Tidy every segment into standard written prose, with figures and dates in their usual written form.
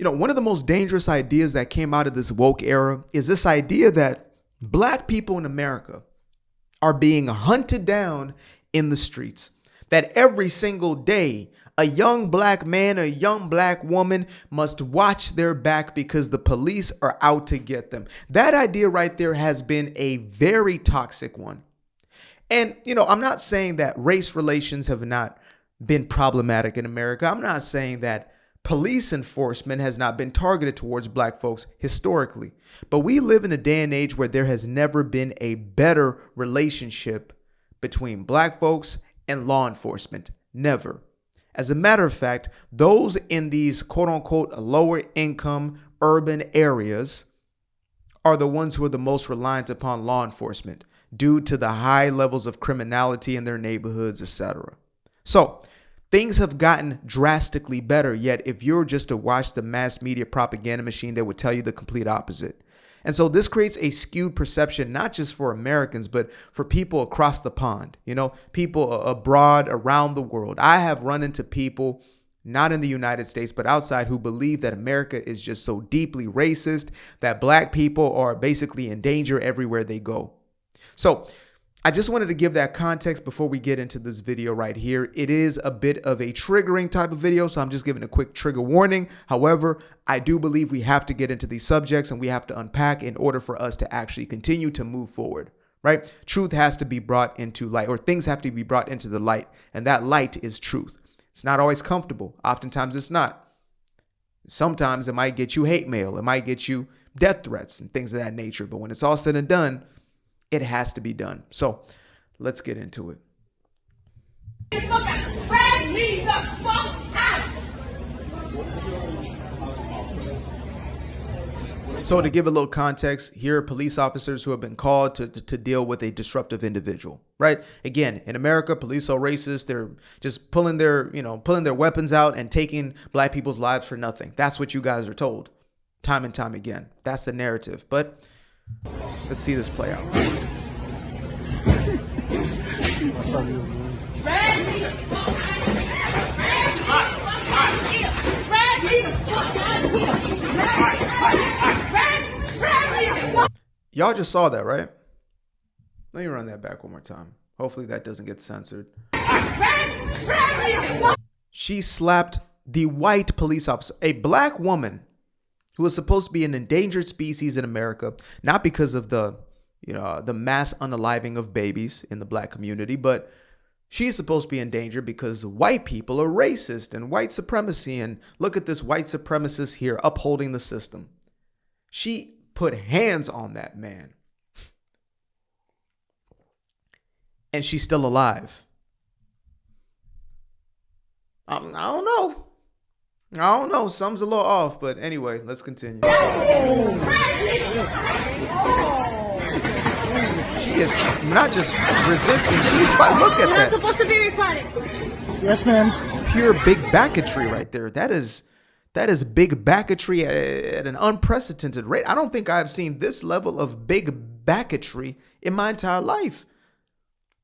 One of the most dangerous ideas that came out of this woke era is this idea that black people in America are being hunted down in the streets. That every single day, a young black man, a young black woman must watch their back because the police are out to get them. That idea right there has been a very toxic one. And, I'm not saying that race relations have not been problematic in America. I'm not saying that police enforcement has not been targeted towards black folks historically. But we live in a day and age where there has never been a better relationship between black folks and law enforcement. Never. As a matter of fact, those in these quote unquote lower income urban areas are the ones who are the most reliant upon law enforcement due to the high levels of criminality in their neighborhoods, etc. So things have gotten drastically better, yet if you're just to watch the mass media propaganda machine, they would tell you the complete opposite. And so this creates a skewed perception, not just for Americans, but for people across the pond, people abroad, around the world. I have run into people, not in the United States, but outside, who believe that America is just so deeply racist that black people are basically in danger everywhere they go. So I just wanted to give that context before we get into this video right here. It is a bit of a triggering type of video, so I'm just giving a quick trigger warning. However, I do believe we have to get into these subjects and we have to unpack in order for us to actually continue to move forward, right? Truth has to be brought into light, or things have to be brought into the light, and that light is truth. It's not always comfortable. Oftentimes it's not. Sometimes it might get you hate mail. It might get you death threats and things of that nature. But when it's all said and done, it has to be done. So let's get into it. So to give a little context, here are police officers who have been called to deal with a disruptive individual, right? Again, in America, police are racist. They're just pulling their weapons out and taking black people's lives for nothing. That's what you guys are told time and time again. That's the narrative. But let's see this play out. Y'all just saw that, right? Let me run that back one more time. Hopefully that doesn't get censored. She slapped the white police officer, a black woman who was supposed to be an endangered species in America, not because of the mass unaliving of babies in the black community, but she's supposed to be in danger because white people are racist and white supremacy. And look at this white supremacist here upholding the system. She put hands on that man. And she's still alive. I don't know. Something's a little off, but anyway, let's continue. She is not just resisting, she's fighting. Look at that. You're not supposed to be recording. Yes, ma'am. Pure big backetry right there. That is big backetry at an unprecedented rate. I don't think I've seen this level of big backetry in my entire life.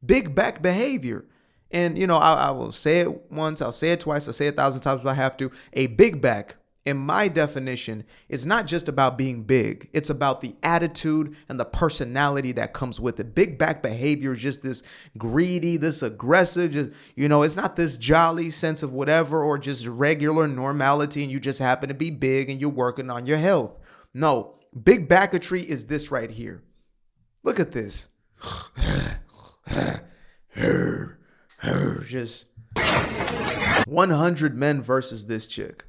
Big back behavior. And, I will say it once, I'll say it twice, I'll say it 1,000 times if I have to. A big back, in my definition, is not just about being big. It's about the attitude and the personality that comes with it. Big back behavior is just this greedy, this aggressive, it's not this jolly sense of whatever or just regular normality and you just happen to be big and you're working on your health. No, big backetry is this right here. Look at this. Just 100 men versus this chick.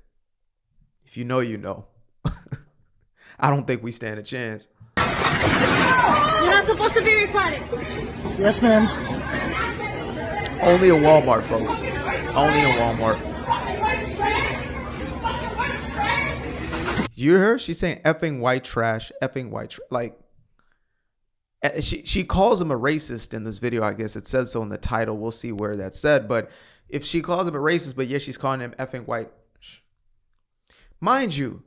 If you know, you know. I don't think we stand a chance. You're not supposed to be recording. Yes, ma'am. Only a Walmart, folks. Only a Walmart. You hear her? She's saying effing white trash, effing white trash. Like, she calls him a racist in this video. I guess it says so in the title. We'll see where that's said. But if she calls him a racist, but yes, she's calling him effing white. Mind you,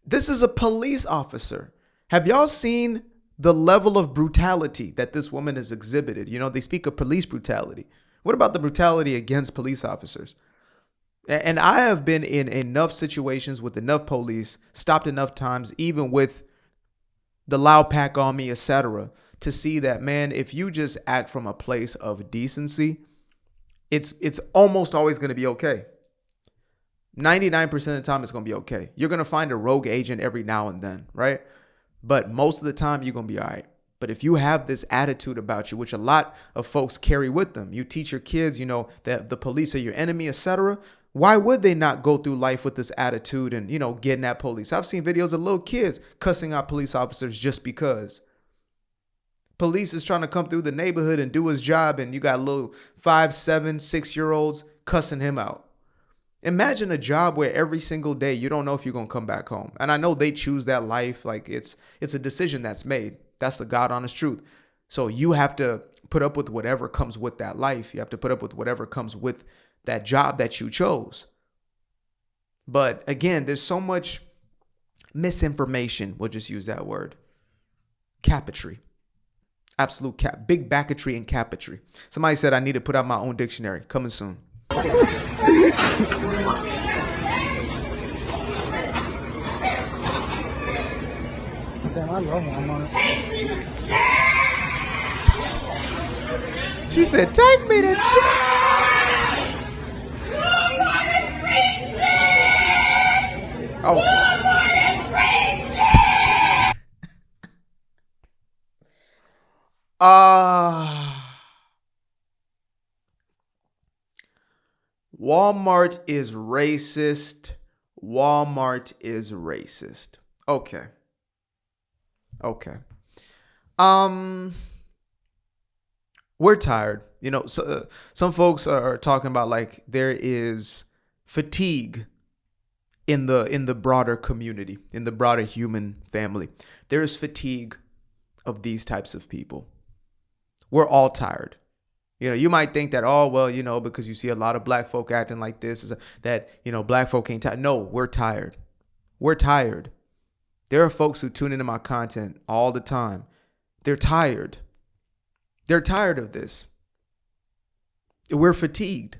this is a police officer. Have y'all seen the level of brutality that this woman has exhibited? They speak of police brutality. What about the brutality against police officers? And I have been in enough situations with enough police, stopped enough times, even with the loud pack on me, etc., to see that, man, if you just act from a place of decency, it's almost always going to be okay. 99% of the time, it's going to be okay. You're going to find a rogue agent every now and then, right? But most of the time, you're going to be all right. But if you have this attitude about you, which a lot of folks carry with them, you teach your kids, that the police are your enemy, etc. Why would they not go through life with this attitude and, getting at police? I've seen videos of little kids cussing out police officers just because. Police is trying to come through the neighborhood and do his job, and you got little 5, 7, 6-year-olds cussing him out. Imagine a job where every single day you don't know if you're going to come back home. And I know they choose that life. Like it's a decision that's made. That's the God honest truth. So you have to put up with whatever comes with that life. You have to put up with whatever comes with that job that you chose. But again, there's so much misinformation. We'll just use that word. Capitry. Absolute big backetry and capitry. Somebody said I need to put out my own dictionary. Coming soon. Damn, I love Walmart. She said, take me to jail. Okay. Walmart is racist. Walmart is racist. Okay. We're tired. Some folks are talking about like there is fatigue in the broader community, in the broader human family. There is fatigue of these types of people. We're all tired. You might think that, because you see a lot of black folk acting like this, that black folk ain't tired. No, we're tired. We're tired. There are folks who tune into my content all the time. They're tired. They're tired of this. We're fatigued.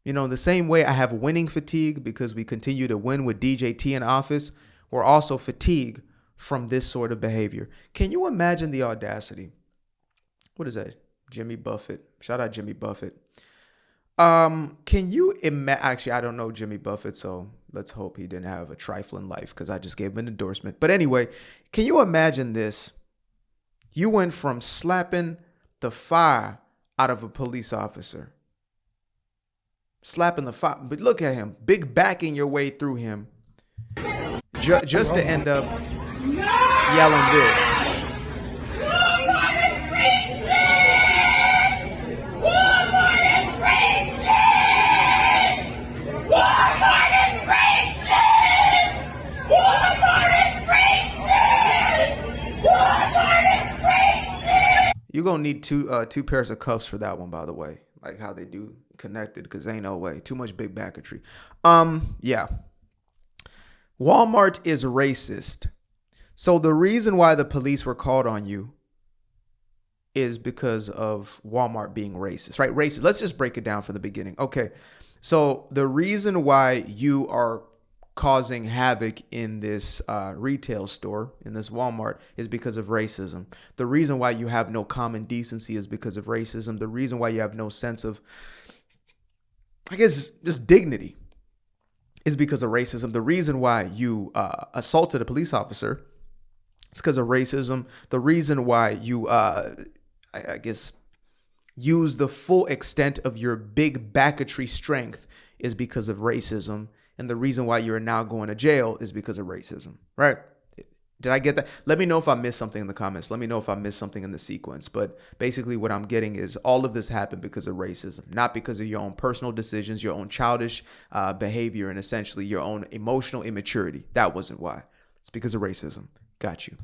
The same way I have winning fatigue because we continue to win with DJT in office, we're also fatigued from this sort of behavior. Can you imagine the audacity? What is that? Jimmy Buffett. Shout out Jimmy Buffett. Can you imagine? Actually, I don't know Jimmy Buffett, so let's hope he didn't have a trifling life because I just gave him an endorsement. But anyway, can you imagine this? You went from slapping the fire out of a police officer. Slapping the fire. But look at him. Big backing your way through him. Just to end up yelling this. You're going to need two pairs of cuffs for that one, by the way. Like how they do connected, because ain't no way. Too much big backetry. Yeah. Walmart is racist. So the reason why the police were called on you is because of Walmart being racist, right? Racist. Let's just break it down from the beginning. Okay. So the reason why you are causing havoc in this retail store, in this Walmart, is because of racism. The reason why you have no common decency is because of racism. The reason why you have no sense of, I guess, just dignity is because of racism. The reason why you assaulted a police officer is because of racism. The reason why you, I guess, use the full extent of your big backetry strength is because of racism. And the reason why you're now going to jail is because of racism, right? Did I get that? Let me know if I missed something in the comments. Let me know if I missed something in the sequence. But basically what I'm getting is all of this happened because of racism, not because of your own personal decisions, your own childish behavior, and essentially your own emotional immaturity. That wasn't why. It's because of racism. Got you.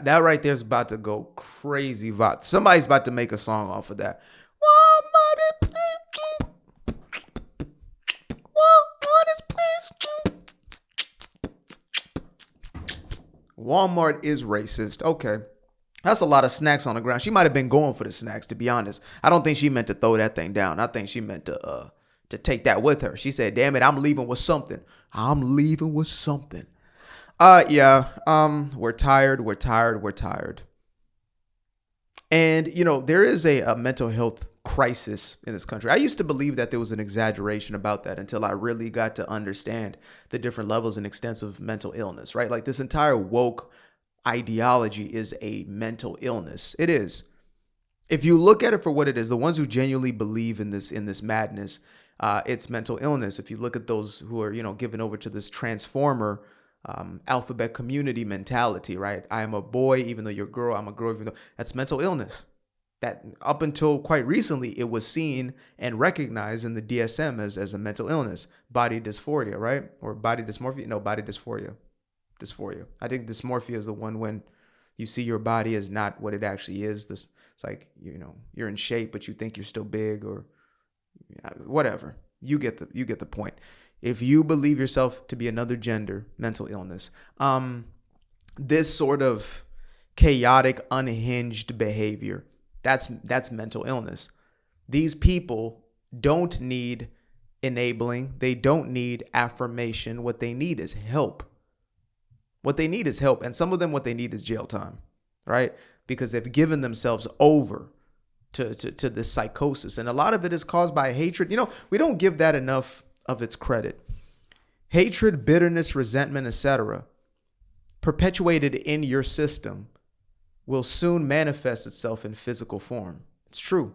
That right there is about to go crazy. Somebody's about to make a song off of that. Walmart is racist. Okay. That's a lot of snacks on the ground. She might have been going for the snacks, to be honest. I don't think she meant to throw that thing down. I think she meant to take that with her. She said, damn it, I'm leaving with something. I'm leaving with something. Yeah. We're tired. We're tired. We're tired. And, there is a mental health crisis in this country. I used to believe that there was an exaggeration about that until I really got to understand the different levels and extents of mental illness, right? Like this entire woke ideology is a mental illness. It is. If you look at it for what it is, the ones who genuinely believe in this madness, it's mental illness. If you look at those who are, given over to this transformer alphabet community mentality, right? I am a boy, even though you're a girl. I'm a girl, even though that's mental illness. That up until quite recently, it was seen and recognized in the DSM as a mental illness, body dysphoria, right? Or body dysmorphia. No, body dysphoria. Dysphoria. I think dysmorphia is the one when you see your body as not what it actually is. It's like, you're in shape, but you think you're still big or whatever. You get the point. If you believe yourself to be another gender, mental illness, this sort of chaotic, unhinged behavior, that's mental illness. These people don't need enabling. They don't need affirmation. What they need is help. What they need is help. And some of them, what they need is jail time, right? Because they've given themselves over to this psychosis. And a lot of it is caused by hatred. We don't give that enough of its credit. Hatred, bitterness, resentment, etc., perpetuated in your system will soon manifest itself in physical form. It's true.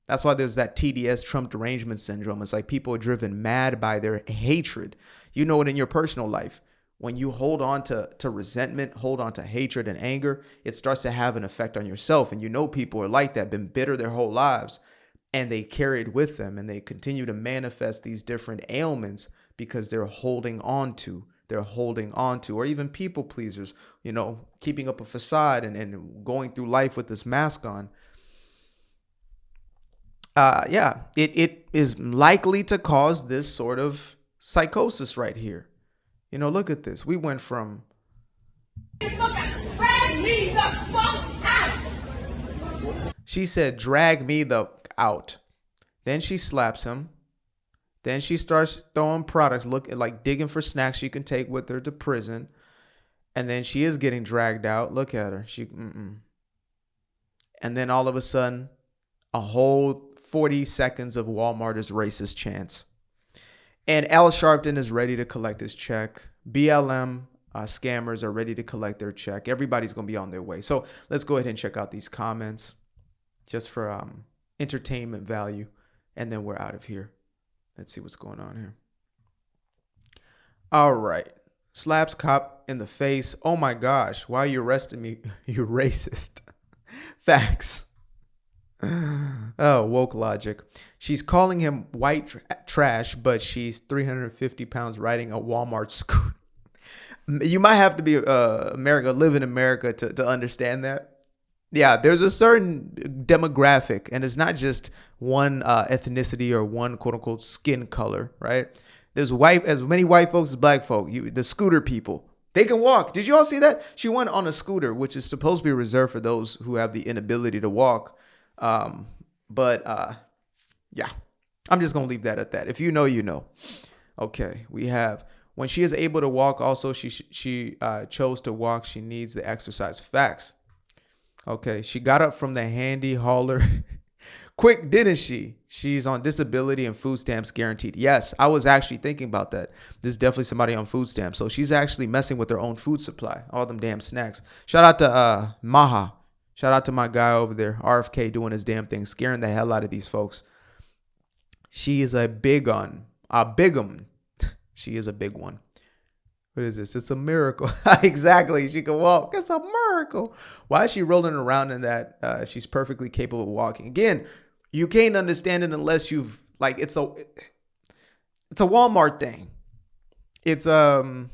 That's why there's that TDS, Trump derangement syndrome. It's like people are driven mad by their hatred. You know it in your personal life. When you hold on to resentment, hold on to hatred and anger, it starts to have an effect on yourself. And people are like that, been bitter their whole lives, and they carry it with them, and they continue to manifest these different ailments because they're holding on to, or even people pleasers, keeping up a facade and going through life with this mask on. It is likely to cause this sort of psychosis right here. Look at this. We went from drag me the fuck out. She said, drag me the out. Then she slaps him. Then she starts throwing products, digging for snacks she can take with her to prison. And then she is getting dragged out. Look at her. And then all of a sudden, a whole 40 seconds of Walmart is racist chants. And Al Sharpton is ready to collect his check. BLM scammers are ready to collect their check. Everybody's going to be on their way. So let's go ahead and check out these comments just for entertainment value. And then we're out of here. Let's see what's going on here. All right. Slaps cop in the face. Oh my gosh. Why are you arresting me? You racist. Facts. Oh, woke logic. She's calling him white trash, but she's 350 pounds riding a Walmart scooter. You might have to be live in America to understand that. Yeah, there's a certain demographic, and it's not just one ethnicity or one quote unquote skin color, right? There's as many white folks as black folk. The scooter people, they can walk. Did you all see that? She went on a scooter, which is supposed to be reserved for those who have the inability to walk. Yeah, I'm just going to leave that at that. If you know, you know. Okay, we have when she is able to walk. Also, she chose to walk. She needs the exercise. Facts. Okay, she got up from the handy hauler quick, didn't she? She's on disability and food stamps guaranteed. Yes, I was actually thinking about that. This is definitely somebody on food stamps. So she's actually messing with her own food supply. All them damn snacks. Shout out to Maha. Shout out to my guy over there, RFK, doing his damn thing, scaring the hell out of these folks. She is a big one. She is a big one. What is this? It's a miracle. Exactly. She can walk. It's a miracle. Why is she rolling around in that? If she's perfectly capable of walking. Again, you can't understand it unless you've it's a Walmart thing. It's a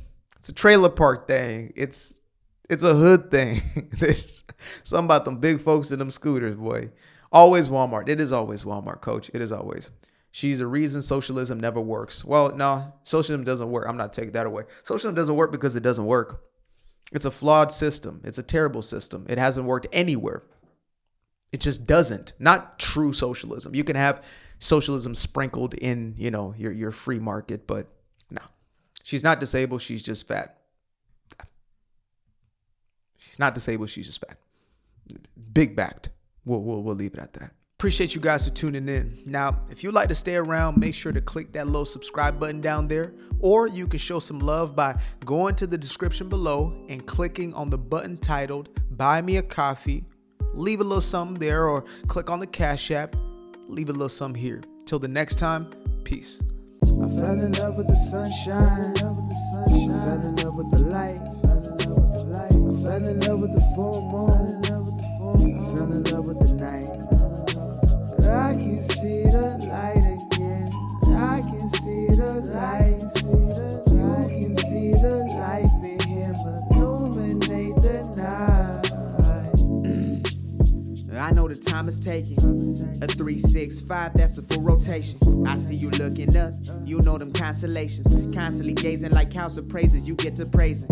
trailer park thing. It's a hood thing. There's something about them big folks in them scooters, boy. Always Walmart. It is always Walmart, coach. It is always. She's a reason socialism never works. Well, no, socialism doesn't work. I'm not taking that away. Socialism doesn't work because it doesn't work. It's a flawed system. It's a terrible system. It hasn't worked anywhere. It just doesn't. Not true socialism. You can have socialism sprinkled in, your free market, but no. She's not disabled. She's just fat. She's not disabled. She's just fat. Big backed. We'll leave it at that. Appreciate you guys for tuning in. Now, if you'd like to stay around, make sure to click that little subscribe button down there, or you can show some love by going to the description below and clicking on the button titled Buy Me a Coffee. Leave a little something there, or click on the Cash App. Leave a little something here. Till the next time, peace. I fell in love with the sunshine. I fell in love with the light. I fell in love with the full moon. I fell in love with the night. I can see the light again. I can see the light. You can see the life in him illuminate the night. I know the time is taking. A 365, that's a full rotation. I see you looking up, you know them constellations. Constantly gazing like house of praises, you get to praising.